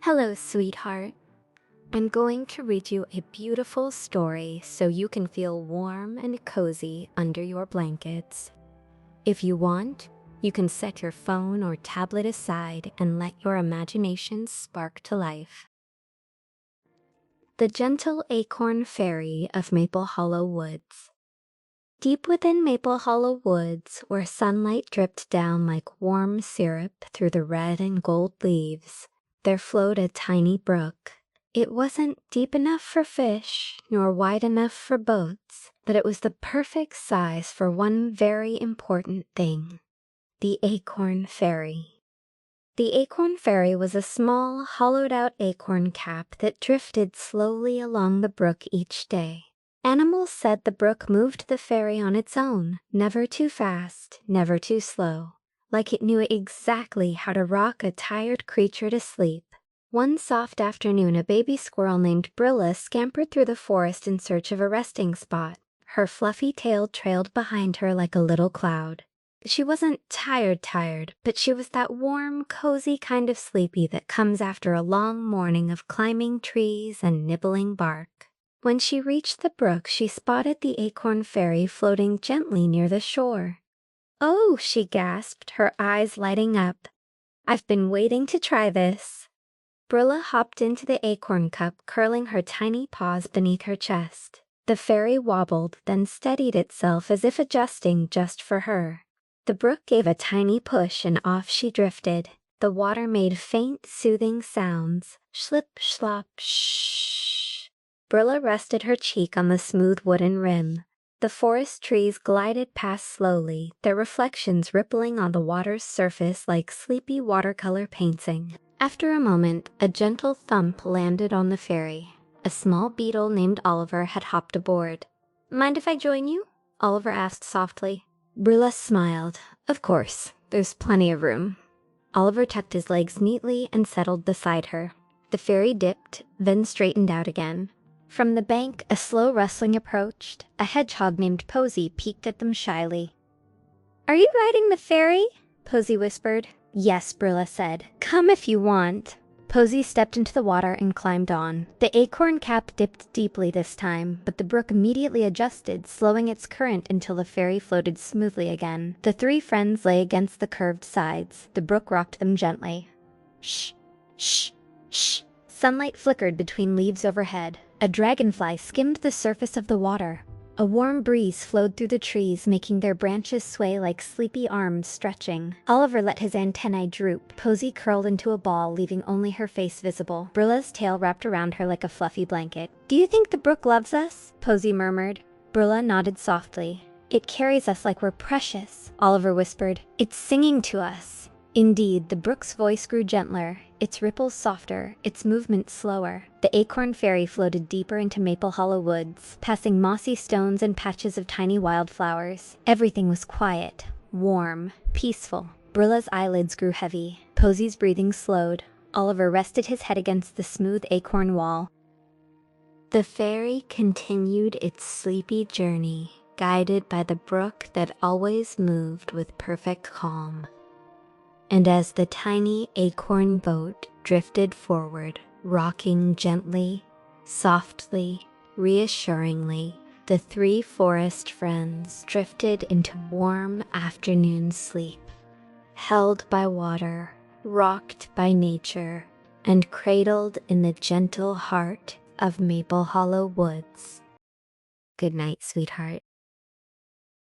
Hello, sweetheart. I'm going to read you a beautiful story so you can feel warm and cozy under your blankets. If you want, you can set your phone or tablet aside and let your imagination spark to life. The Gentle Acorn Fairy of Maple Hollow Woods. Deep within Maple Hollow Woods, where sunlight dripped down like warm syrup through the red and gold leaves, there flowed a tiny brook. It wasn't deep enough for fish, nor wide enough for boats, but it was the perfect size for one very important thing: the Acorn Ferry. The Acorn Ferry was a small, hollowed-out acorn cap that drifted slowly along the brook each day. Animals said the brook moved the ferry on its own, never too fast, never too slow, like it knew exactly how to rock a tired creature to sleep. One soft afternoon, a baby squirrel named Brilla scampered through the forest in search of a resting spot. Her fluffy tail trailed behind her like a little cloud. She wasn't tired, but she was that warm, cozy kind of sleepy that comes after a long morning of climbing trees and nibbling bark. When she reached the brook, she spotted the Acorn Fairy floating gently near the shore. "Oh," she gasped, her eyes lighting up. "I've been waiting to try this." Brilla hopped into the acorn cup, curling her tiny paws beneath her chest. The fairy wobbled, then steadied itself as if adjusting just for her. The brook gave a tiny push and off she drifted. The water made faint, soothing sounds. Schlip, schlop, shh. Brilla rested her cheek on the smooth wooden rim. The forest trees glided past slowly, their reflections rippling on the water's surface like sleepy watercolor painting. After a moment, a gentle thump landed on the ferry. A small beetle named Oliver had hopped aboard. "Mind if I join you?" Oliver asked softly. Brilla smiled. "Of course, there's plenty of room." Oliver tucked his legs neatly and settled beside her. The ferry dipped, then straightened out again. From the bank, a slow rustling approached. A hedgehog named Posy peeked at them shyly. "Are you riding the ferry?" Posy whispered. "Yes," Brilla said. "Come if you want." Posy stepped into the water and climbed on. The acorn cap dipped deeply this time, but the brook immediately adjusted, slowing its current until the ferry floated smoothly again. The three friends lay against the curved sides. The brook rocked them gently. Shh, shh, shh. Sunlight flickered between leaves overhead. A dragonfly skimmed the surface of the water. A warm breeze flowed through the trees, making their branches sway like sleepy arms stretching. Oliver let his antennae droop. Posy curled into a ball, leaving only her face visible. Brilla's tail wrapped around her like a fluffy blanket. "Do you think the brook loves us?" Posy murmured. Brilla nodded softly. "It carries us like we're precious," Oliver whispered. "It's singing to us." Indeed, the brook's voice grew gentler, its ripples softer, its movements slower. The Acorn Ferry floated deeper into Maple Hollow Woods, passing mossy stones and patches of tiny wildflowers. Everything was quiet, warm, peaceful. Brilla's eyelids grew heavy. Posy's breathing slowed. Oliver rested his head against the smooth acorn wall. The ferry continued its sleepy journey, guided by the brook that always moved with perfect calm. And as the tiny acorn boat drifted forward, rocking gently, softly, reassuringly, the three forest friends drifted into warm afternoon sleep, held by water, rocked by nature, and cradled in the gentle heart of Maple Hollow Woods. Good night, sweetheart.